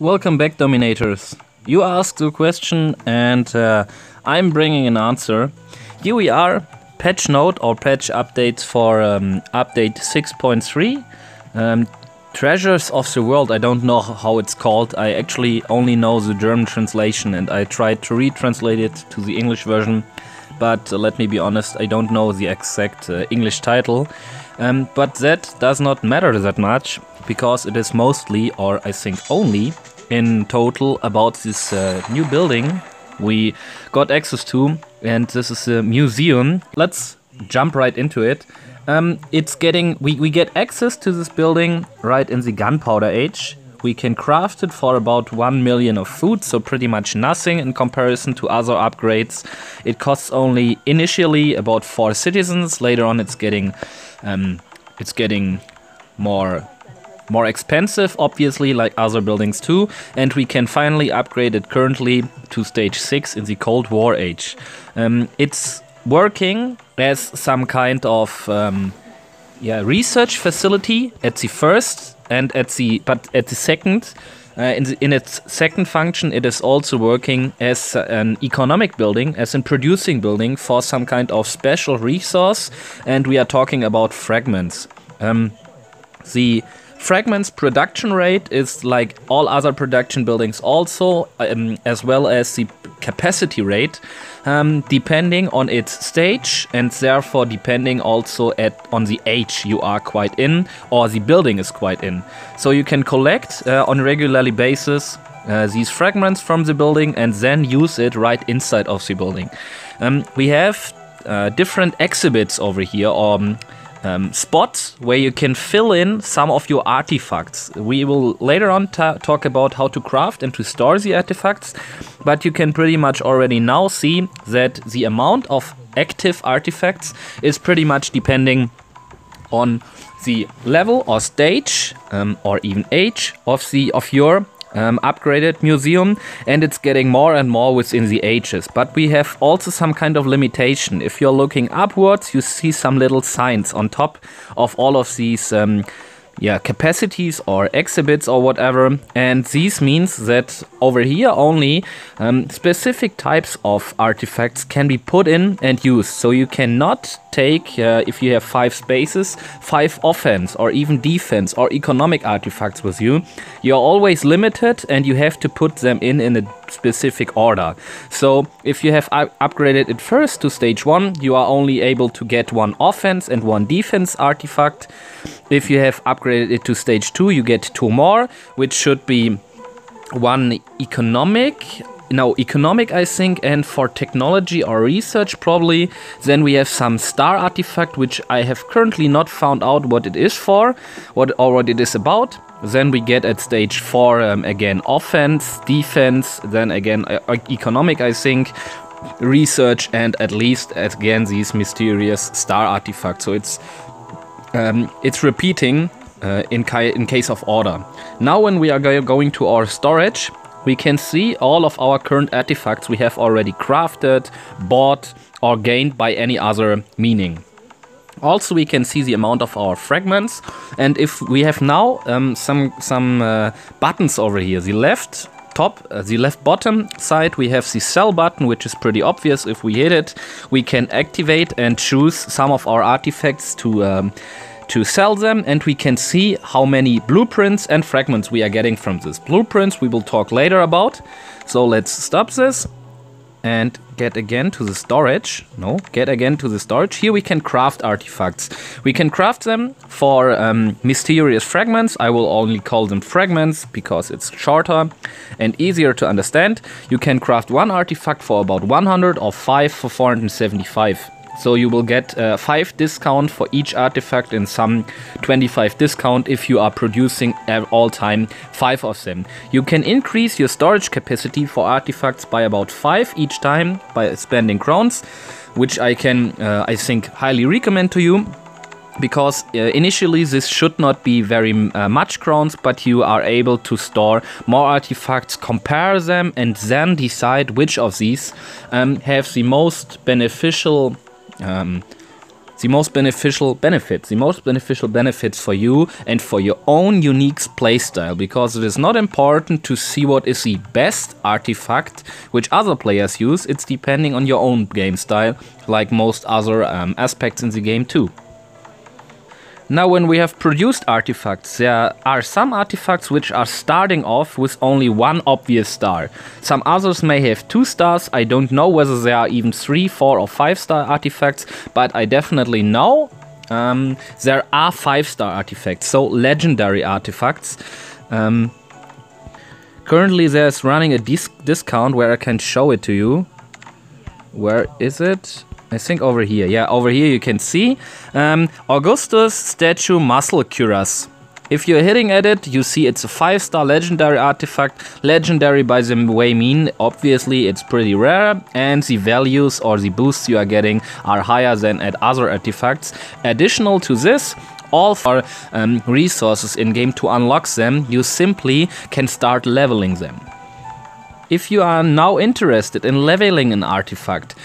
Welcome back, Dominators. You asked a question and I'm bringing an answer. Here we are, patch note or patch updates for update 6.3. Treasures of the World, I don't know how it's called. I actually only know the German translation and I tried to retranslate it to the English version. But let me be honest, I don't know the exact English title. But that does not matter that much, because it is mostly, or I think only, in total about this new building we got access to, and this is a museum. Let's jump right into it. We get access to this building right in the gunpowder age. We can craft it for about 1 million of food, so pretty much nothing in comparison to other upgrades. It costs only initially about 4 citizens. Later on it's getting more expensive, obviously, like other buildings too, and we can finally upgrade it currently to stage 6 in the Cold War age. It's working as some kind of research facility at the first, and at the second, in its second function, it is also working as an economic building, as a producing building for some kind of special resource, and we are talking about fragments. The fragments production rate is like all other production buildings also, as well as the capacity rate, depending on its stage and therefore depending also on the age you are quite in or the building is quite in. So you can collect on a regularly basis these fragments from the building and then use it right inside of the building. We have different exhibits over here, or spots where you can fill in some of your artifacts. We will later on talk about how to craft and to store the artifacts, but you can pretty much already now see that the amount of active artifacts is pretty much depending on the level or stage or even age of your upgraded museum, and it's getting more and more within the ages. But we have also some kind of limitation. If you're looking upwards, you see some little signs on top of all of these capacities or exhibits or whatever, and this means that over here only specific types of artifacts can be put in and used. So you cannot take, if you have 5 spaces, 5 offense or even defense or economic artifacts with you. You're always limited and you have to put them in a specific order. So if you have upgraded it first to stage 1, you are only able to get 1 offense and 1 defense artifact. If you have upgraded it to stage 2, you get 2 more, which should be 1 economic, I think, and for technology or research probably. Then we have some star artifact, which I have currently not found out what it is for, what it is about. Then we get at stage 4 again offense, defense, then again economic, I think, research, and at least again these mysterious star artifacts. So it's repeating in case of order. Now when we are going to our storage, we can see all of our current artifacts we have already crafted, bought, or gained by any other meaning. Also, we can see the amount of our fragments, and if we have now some buttons over here, the left bottom side, we have the sell button, which is pretty obvious. If we hit it, we can activate and choose some of our artifacts to sell them, and we can see how many blueprints and fragments we are getting from this. Blueprints we will talk later about. So let's stop this and get again to the storage. Here we can craft artifacts. We can craft them for mysterious fragments. I will only call them fragments because it's shorter and easier to understand. You can craft 1 artifact for about 100 or 5 for 475. So you will get 5 discount for each artifact and some 25 discount if you are producing at all time 5 of them. You can increase your storage capacity for artifacts by about 5 each time by spending crowns, which I can, I think, highly recommend to you. Because initially this should not be very much crowns, but you are able to store more artifacts, compare them, and then decide which of these have the most beneficial the most beneficial benefits for you and for your own unique playstyle, because it is not important to see what is the best artifact which other players use. It's depending on your own game style, like most other aspects in the game too. Now, when we have produced artifacts, there are some artifacts which are starting off with only one obvious star. Some others may have 2 stars. I don't know whether there are even 3, 4 or 5-star artifacts, but I definitely know there are 5-star artifacts, so legendary artifacts. Currently there's running a discount where I can show it to you. Where is it? I think over here. Yeah, over here you can see Augustus Statue Muscle Cuirass. If you're hitting at it, you see it's a 5-star legendary artifact. Legendary, by the way, mean obviously it's pretty rare, and the values or the boosts you are getting are higher than at other artifacts. Additional to this, all for resources in game to unlock them, you simply can start leveling them. If you are now interested in leveling an artifact,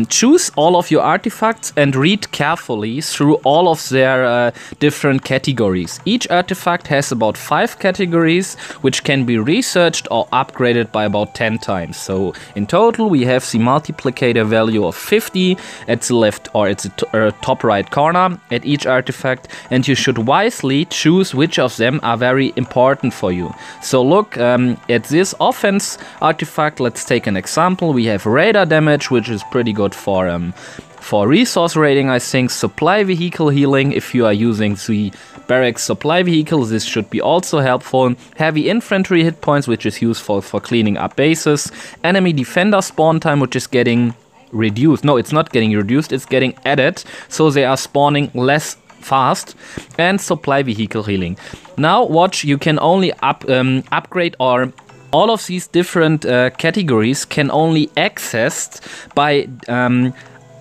choose all of your artifacts and read carefully through all of their different categories. Each artifact has about 5 categories, which can be researched or upgraded by about 10 times. So in total we have the multiplicator value of 50 at the left or at the top right corner at each artifact, and you should wisely choose which of them are very important for you. So look at this offense artifact. Let's take an example. We have radar damage, which is pretty good for resource rating, I think. Supply vehicle healing, if you are using the barracks supply vehicle, this should be also helpful. Heavy infantry hit points, which is useful for cleaning up bases. Enemy defender spawn time, which is getting reduced. No, it's not getting reduced, it's getting added, so they are spawning less fast. And supply vehicle healing. Now watch, you can only upgrade, or all of these different categories can only accessed by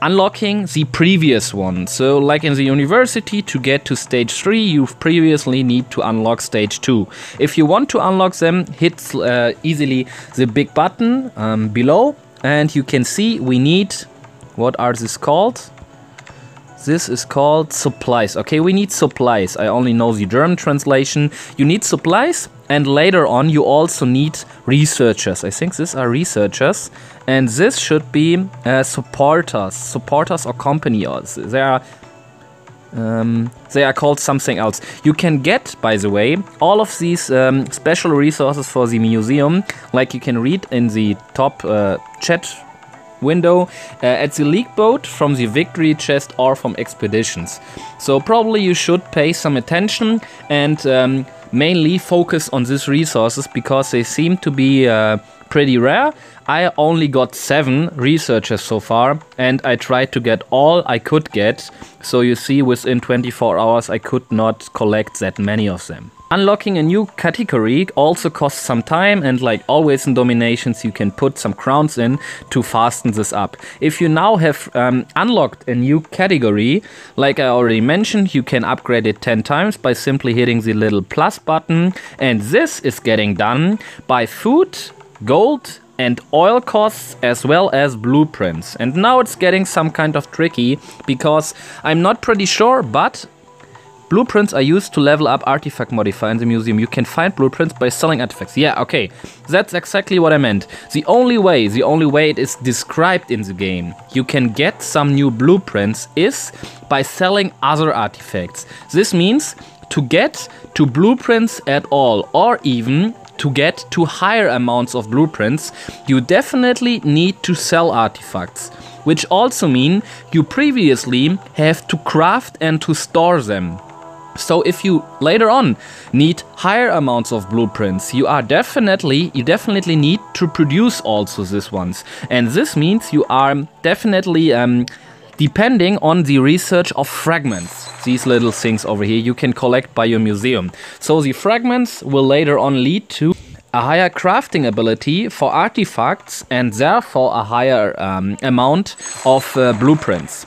unlocking the previous one. So like in the university, to get to stage 3, you previously need to unlock stage 2. If you want to unlock them, hit easily the big button below, and you can see we need, what are this called? This is called supplies. Okay, we need supplies. I only know the German translation. You need supplies, and later on you also need researchers. I think these are researchers, and this should be supporters or companions. They are called something else. You can get, by the way, all of these special resources for the museum, like you can read in the top chat window, at the league boat, from the victory chest, or from expeditions. So probably you should pay some attention and mainly focus on these resources, because they seem to be pretty rare. I only got 7 researchers so far, and I tried to get all I could get. So you see, within 24 hours I could not collect that many of them. Unlocking a new category also costs some time, and like always in DomiNations, you can put some crowns in to fasten this up. If you now have unlocked a new category, like I already mentioned, you can upgrade it 10 times by simply hitting the little plus button, and this is getting done by food, gold and oil costs, as well as blueprints. And now it's getting some kind of tricky, because I'm not pretty sure, but blueprints are used to level up artifact modifier in the museum. You can find blueprints by selling artifacts. Yeah, okay, that's exactly what I meant. The only way it is described in the game you can get some new blueprints is by selling other artifacts. This means to get to blueprints at all, or even to get to higher amounts of blueprints, you definitely need to sell artifacts. Which also mean you previously have to craft and to store them. So if you later on need higher amounts of blueprints, you definitely need to produce also these ones. And this means you are definitely depending on the research of fragments. These little things over here you can collect by your museum. So the fragments will later on lead to a higher crafting ability for artifacts, and therefore a higher amount of blueprints.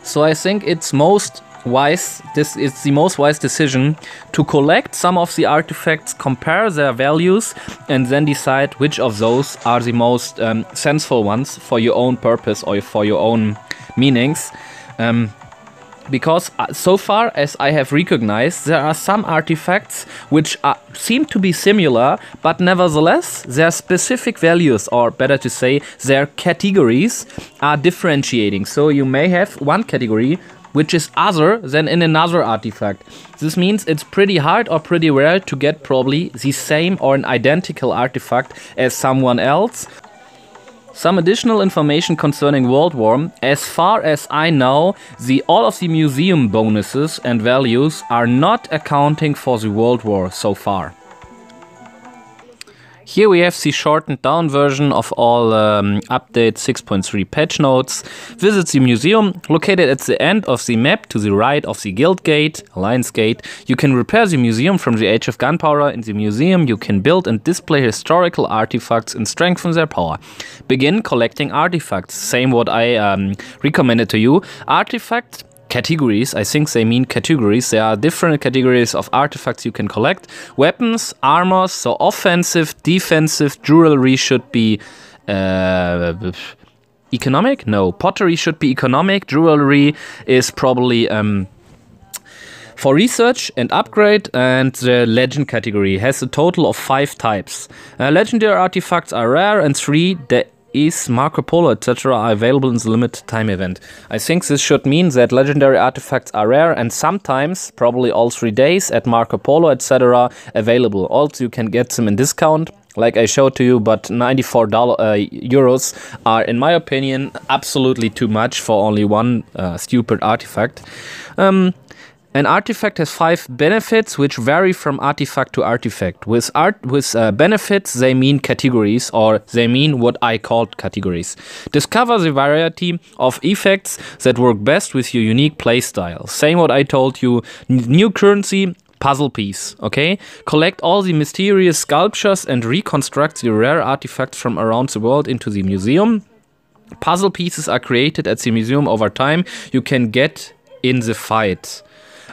So I think it's most wise, this is the most wise decision to collect some of the artifacts, compare their values, and then decide which of those are the most sensible ones for your own purpose or for your own meanings. because so far as I have recognized, there are some artifacts which seem to be similar, but nevertheless their specific values, or better to say, their categories are differentiating. So you may have one category which is other than in another artifact. This means it's pretty hard or pretty rare to get probably the same or an identical artifact as someone else. Some additional information concerning Worldwar. As far as I know, all of the museum bonuses and values are not accounting for the Worldwar so far. Here we have the shortened down version of all update 6.3 patch notes. Visit the museum located at the end of the map to the right of the Guild Gate, Alliance Gate. You can repair the museum from the Age of Gunpowder. In the museum you can build and display historical artifacts and strengthen their power. Begin collecting artifacts. Same what I recommended to you. Artifact categories, I think they mean categories. There are different categories of artifacts you can collect. Weapons, armors, so offensive, defensive, jewelry should be economic? No, pottery should be economic. Jewelry is probably for research and upgrade, and the legend category has a total of 5 types. Legendary artifacts are rare, and 3 is Marco Polo, etc. are available in the limited time event. I think this should mean that legendary artifacts are rare and sometimes, probably all 3 days, at Marco Polo, etc. available. Also, you can get them in discount, like I showed to you, but €94 are, in my opinion, absolutely too much for only one stupid artifact. An artifact has 5 benefits which vary from artifact to artifact. With benefits, they mean categories, or they mean what I called categories. Discover the variety of effects that work best with your unique playstyle. Same what I told you. New currency, puzzle piece, okay? Collect all the mysterious sculptures and reconstruct the rare artifacts from around the world into the museum. Puzzle pieces are created at the museum over time. You can get in the fight.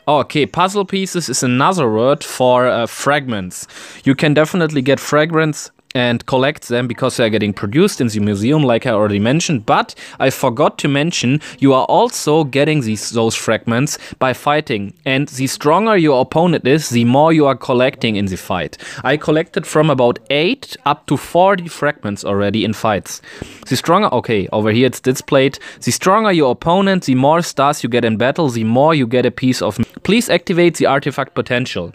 Okay, puzzle pieces is another word for fragments. You can definitely get fragments and collect them because they are getting produced in the museum, like I already mentioned. But I forgot to mention, you are also getting those fragments by fighting. And the stronger your opponent is, the more you are collecting in the fight. I collected from about 8 up to 40 fragments already in fights. The stronger, okay, over here it's displayed. The stronger your opponent, the more stars you get in battle, the more you get a piece of. Please activate the artifact potential.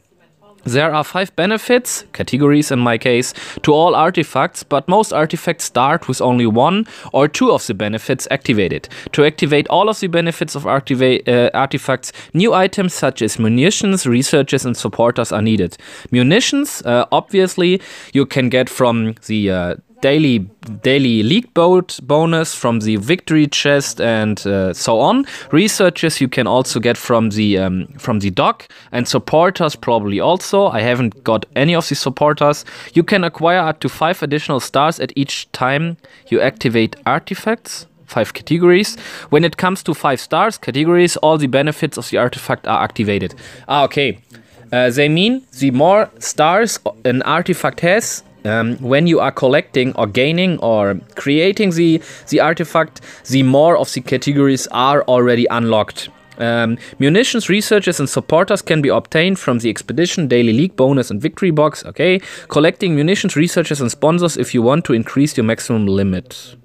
There are 5 benefits, categories in my case, to all artifacts, but most artifacts start with only 1 or 2 of the benefits activated. To activate all of the benefits of artifacts, new items such as munitions, researchers and supporters are needed. Munitions, obviously, you can get from the daily league boat bonus, from the victory chest, and so on. Researchers you can also get from the dock, and supporters probably also. I haven't got any of the supporters. You can acquire up to 5 additional stars at each time you activate artifacts. 5 categories. When it comes to 5 stars categories, all the benefits of the artifact are activated. Okay. They mean the more stars an artifact has, when you are collecting or gaining or creating the artifact, the more of the categories are already unlocked. Munitions, researchers and supporters can be obtained from the expedition, daily league bonus and victory box. Okay, collecting munitions, researchers and sponsors if you want to increase your maximum limit.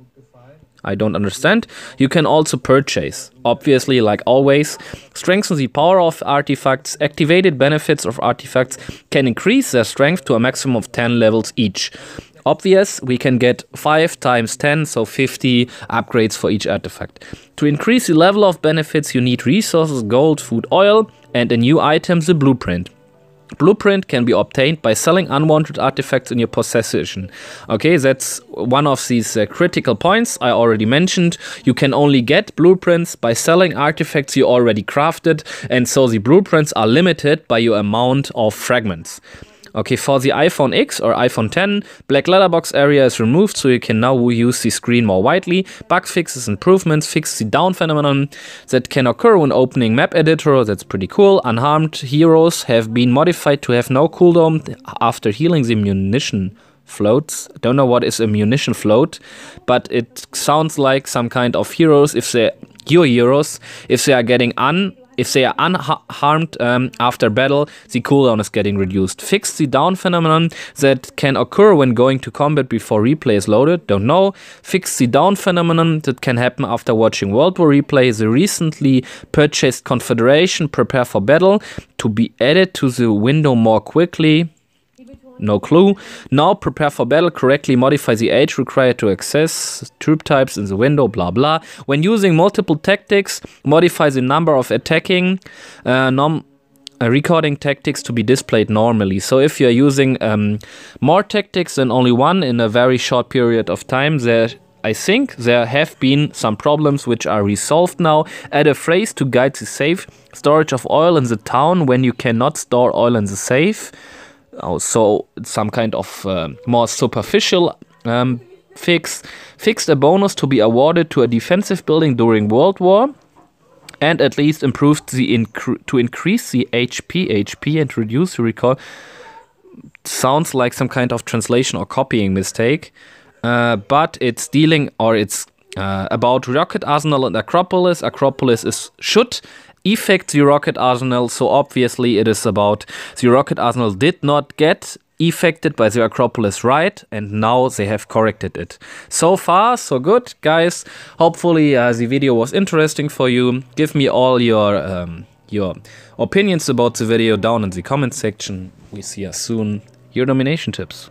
I don't understand. You can also purchase. Obviously, like always, strengthen the power of artifacts. Activated benefits of artifacts can increase their strength to a maximum of 10 levels each. Obvious, we can get 5 times 10, so 50 upgrades for each artifact. To increase the level of benefits, you need resources, gold, food, oil, and a new item, the blueprint. Blueprint can be obtained by selling unwanted artifacts in your possession. Okay, that's one of these critical points I already mentioned. You can only get blueprints by selling artifacts you already crafted, and so the blueprints are limited by your amount of fragments. Okay, for the iPhone X or iPhone X, black letterbox area is removed, so you can now use the screen more widely. Bug fixes, improvements, fix the down phenomenon that can occur when opening map editor. That's pretty cool. Unharmed heroes have been modified to have no cooldown after healing the munition floats. I don't know what is a munition float, but it sounds like some kind of heroes. If they're your heroes, if they are getting if they are unharmed after battle, the cooldown is getting reduced. Fix the down phenomenon that can occur when going to combat before replay is loaded. Don't know. Fix the down phenomenon that can happen after watching Worldwar replay. The recently purchased Confederation prepare for battle to be added to the window more quickly. No clue. Now prepare for battle. Correctly modify the age required to access troop types in the window. Blah blah. When using multiple tactics, modify the number of attacking recording tactics to be displayed normally. So if you're using more tactics than only one in a very short period of time, I think there have been some problems which are resolved now. Add a phrase to guide the safe storage of oil in the town when you cannot store oil in the safe. So some kind of more superficial fix. Fixed a bonus to be awarded to a defensive building during Worldwar, and at least improved the to increase the HP and reduce the recall. Sounds like some kind of translation or copying mistake, but it's dealing, or it's about Rocket Arsenal and Acropolis. Acropolis should affect the Rocket Arsenal, so obviously it is about the Rocket Arsenal did not get affected by the Acropolis, right? And now they have corrected it. So far, so good, guys. Hopefully the video was interesting for you. Give me all your opinions about the video down in the comment section. We see us soon. Your domination tips.